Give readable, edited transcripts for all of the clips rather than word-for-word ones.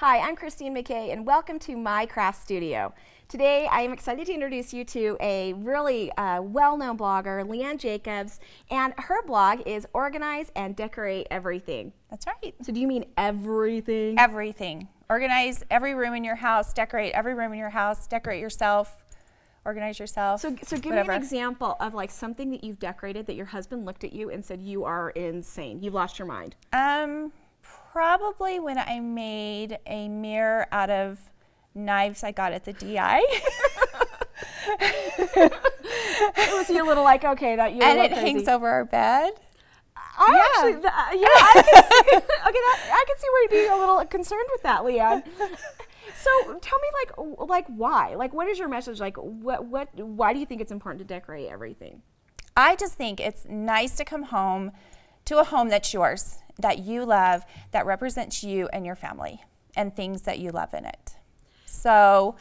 Hi, I'm Christine McKay, and welcome to my craft studio. Today, I am excited to introduce you to a really well-known blogger, Leanne Jacobs, and her blog is Organize and Decorate Everything. That's right. So do you mean everything? Everything. Organize every room in your house, decorate every room in your house, decorate yourself, organize yourself. So give me an example of like something that you've decorated that your husband looked at you and said, you are insane, you've lost your mind. Probably when I made a mirror out of knives I got at the DI. It was you a little like, okay, that you're and a it little crazy. hangs over our bed. I can see where you'd be a little concerned with that, Leanne. So tell me, like why? Like, what is your message? Like, why do you think it's important to decorate everything? I just think it's nice to come home to a home that's yours, that you love, that represents you and your family, and things that you love in it. So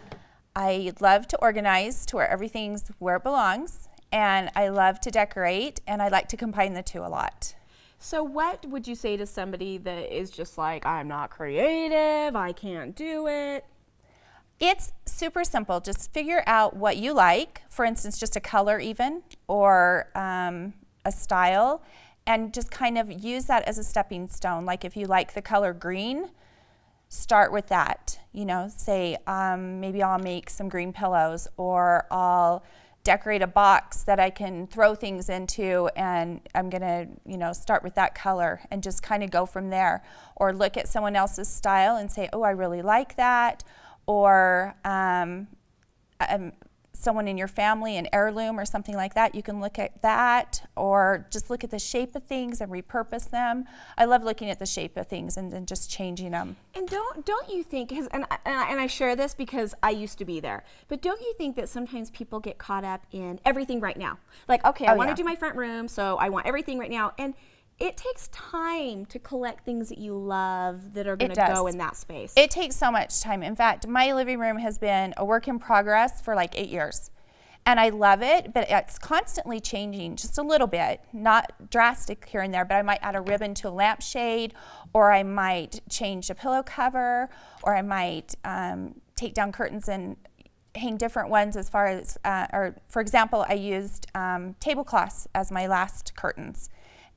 I love to organize to where everything's where it belongs, and I love to decorate, and I like to combine the two a lot. So what would you say to somebody that is just like, I'm not creative, I can't do it? It's super simple. Just figure out what you like, for instance, just a color even, or a style, and just kind of use that as a stepping stone. Like if you like the color green, start with that. You know, say maybe I'll make some green pillows, or I'll decorate a box that I can throw things into, and I'm gonna, start with that color and just kind of go from there. Or look at someone else's style and say, oh, I really like that. Or someone in your family, an heirloom or something like that, you can look at that, or just look at the shape of things and repurpose them. I love looking at the shape of things and then just changing them. And don't you think, and I share this because I used to be there, but don't you think that sometimes people get caught up in everything right now? Like, okay, I want to do my front room, so I want everything right now. And it takes time to collect things that you love that are going to go in that space. It takes so much time. In fact, my living room has been a work in progress for like 8 years. And I love it, but it's constantly changing just a little bit, not drastic here and there, but I might add a ribbon to a lampshade, or I might change a pillow cover, or I might take down curtains and hang different ones as far as, or for example, I used tablecloths as my last curtains.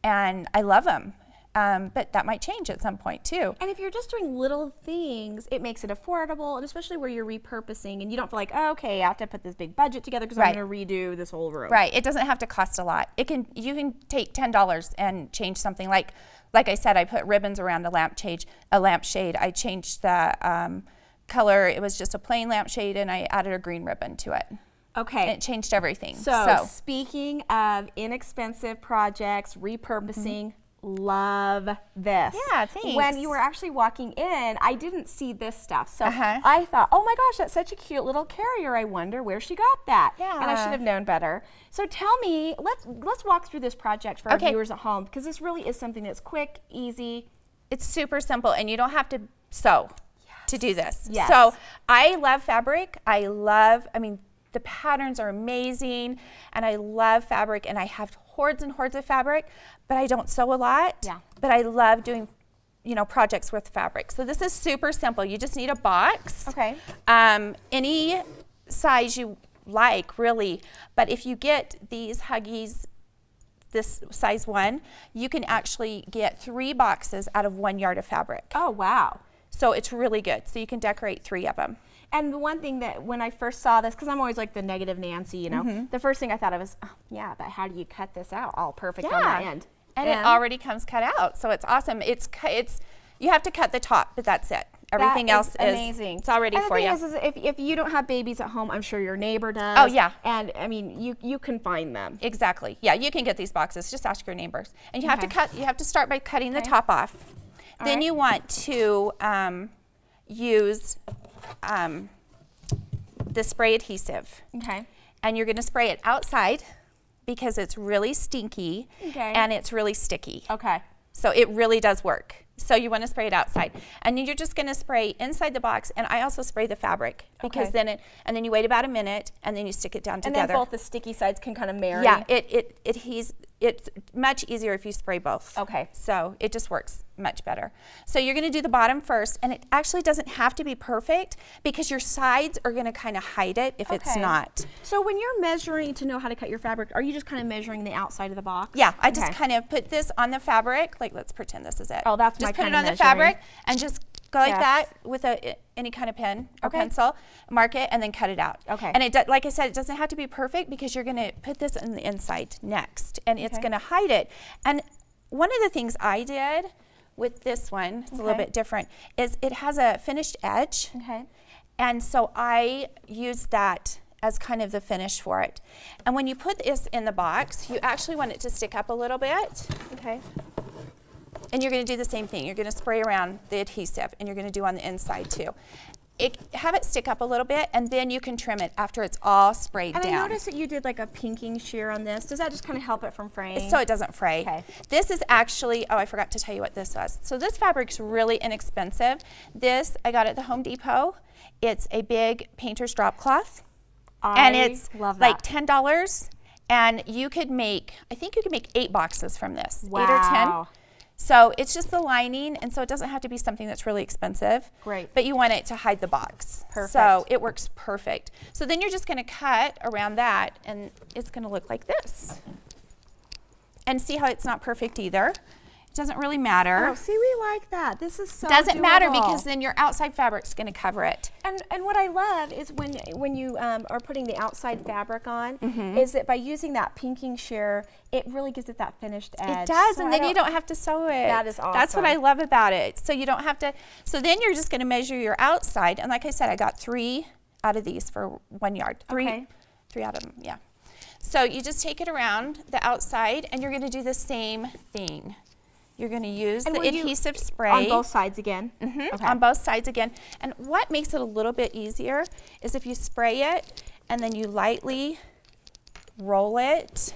And I love them, but that might change at some point too. And if you're just doing little things, it makes it affordable, and especially where you're repurposing and you don't feel like, oh, okay, I have to put this big budget together because I'm going to redo this whole room. Right. It doesn't have to cost a lot. You can take $10 and change something. Like I said, I put ribbons around a lampshade. I changed the color. It was just a plain lampshade, and I added a green ribbon to it. Okay. And it changed everything. So speaking of inexpensive projects, repurposing, love this. Yeah, thanks. When you were actually walking in, I didn't see this stuff. So I thought, oh my gosh, that's such a cute little carrier. I wonder where she got that. Yeah. And I should have known better. So tell me, let's walk through this project for our viewers at home, because this really is something that's quick, easy. It's super simple, and you don't have to sew to do this. Yes. So I love fabric. The patterns are amazing, and I love fabric, and I have hordes and hordes of fabric, but I don't sew a lot. Yeah. But I love doing, projects with fabric. So this is super simple. You just need a box. Okay. Any size you like, really. But if you get these Huggies, this size 1, you can actually get 3 boxes out of 1 yard of fabric. Oh, wow. So it's really good. So you can decorate 3 of them. And the one thing that when I first saw this, because I'm always like the negative Nancy, the first thing I thought of is, oh, yeah, but how do you cut this out all perfect on that end? And it already comes cut out, so it's awesome. You have to cut the top, but that's it. Everything else is amazing. It's already for you. And the thing is if you don't have babies at home, I'm sure your neighbor does. Oh, yeah. And I mean, you can find them. Exactly. Yeah, you can get these boxes. Just ask your neighbors. And you have to cut. You have to start by cutting the top off. Then you want to use the spray adhesive. Okay. And you're going to spray it outside because it's really stinky and it's really sticky. Okay. So it really does work. So you want to spray it outside. And then you're just going to spray inside the box, and I also spray the fabric because then you wait about a minute, and then you stick it down together. And then both the sticky sides can kind of marry. Yeah, it's much easier if you spray both. Okay. So it just works much better. So you're going to do the bottom first, and it actually doesn't have to be perfect because your sides are going to kind of hide it if it's not. So when you're measuring to know how to cut your fabric, are you just kind of measuring the outside of the box? Yeah, I just kind of put this on the fabric. Like, let's pretend this is it. Oh, that's just my put kind it of on the fabric and just go like that with any kind of pen or pencil, mark it, and then cut it out. Okay. And it, like I said, it doesn't have to be perfect because you're going to put this in the inside next, and it's going to hide it. And one of the things I did with this one, it's a little bit different, is it has a finished edge. Okay. And so I used that as kind of the finish for it. And when you put this in the box, you actually want it to stick up a little bit. Okay. And you're going to do the same thing. You're going to spray around the adhesive, and you're going to do on the inside too. Have it stick up a little bit, and then you can trim it after it's all sprayed down. And I noticed that you did like a pinking shear on this. Does that just kind of help it from fraying? So it doesn't fray. Okay. This is actually, oh, I forgot to tell you what this was. So this fabric's really inexpensive. This, I got at the Home Depot. It's a big painter's drop cloth. And it's like $10. And you could make, I think you could make 8 boxes from this. Wow. 8 or 10. So it's just the lining, and so it doesn't have to be something that's really expensive. Great. But you want it to hide the box. Perfect. So it works perfect. So then you're just going to cut around that, and it's going to look like this. And see how it's not perfect either. It doesn't really matter. Oh, see, we like that. This is so doesn't matter doable. because then your outside fabric's going to cover it. And what I love is when you are putting the outside fabric on, is that by using that pinking shear, it really gives it that finished edge. It does, so and then you don't have to sew it. That is awesome. That's what I love about it. So you don't have to. So then you're just going to measure your outside, and like I said, I got 3 out of these for 1 yard. 3 out of them, yeah. So you just take it around the outside, and you're going to do the same thing. You're going to use the adhesive spray. On both sides again? On both sides again. And what makes it a little bit easier is if you spray it and then you lightly roll it.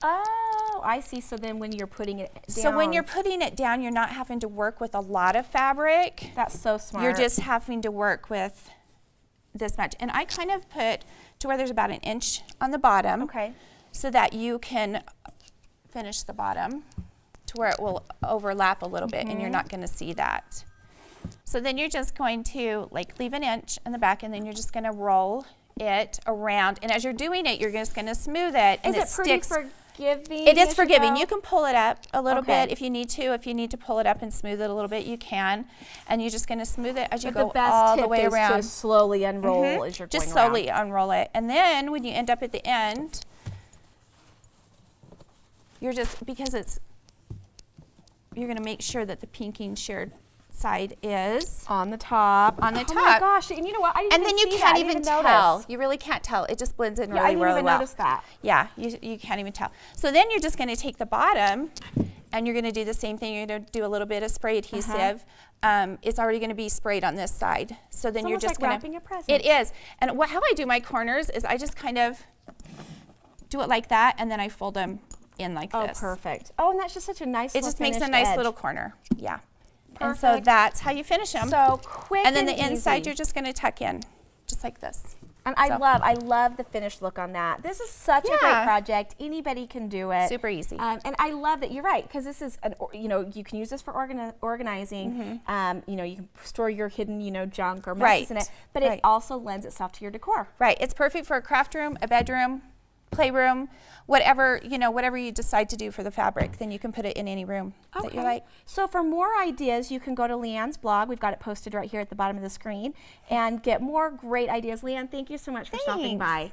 Oh, I see. So then when you're putting it down. So when you're putting it down, you're not having to work with a lot of fabric. That's so smart. You're just having to work with this much. And I kind of put to where there's about 1 inch on the bottom. Okay. So that you can finish the bottom to where it will overlap a little bit, and you're not going to see that. So then you're just going to like leave 1 inch in the back, and then you're just going to roll it around. And as you're doing it, you're just going to smooth it, and it sticks. Forgiving? It is forgiving. You can pull it up a little bit if you need to. If you need to pull it up and smooth it a little bit, you can. And you're just going to smooth it as you go all the way around. The best tip is to slowly unroll as you're going Just slowly unroll it. And then when you end up at the end, you're just, because it's, you're going to make sure that the pinking sheared side is on the top. On the top. Oh my gosh! And you know what? I didn't and even then you see can't that. even tell. tell. You really can't tell. It just blends in really, really well. I didn't even notice that. Yeah, you can't even tell. So then you're just going to take the bottom, and you're going to do the same thing. You're going to do a little bit of spray adhesive. It's already going to be sprayed on this side. So then you're just like going to wrapping a present. It is. And how I do my corners is I just kind of do it like that, and then I fold them in like this. Oh, perfect. Oh, and that's just such a nice It just makes a nice little corner. Yeah. Perfect. And so that's how you finish them. So quick and then the inside easy. you're just going to tuck in, just like this. And I love the finished look on that. This is such a great project. Anybody can do it. Super easy. And I love that you're right, because this is, you can use this for organizing. You can store your hidden, junk or messes in it. But it also lends itself to your decor. Right. It's perfect for a craft room, a bedroom, playroom, whatever you decide to do for the fabric, then you can put it in any room that you like. So for more ideas, you can go to Leanne's blog. We've got it posted right here at the bottom of the screen and get more great ideas. Leanne, thank you so much for stopping by.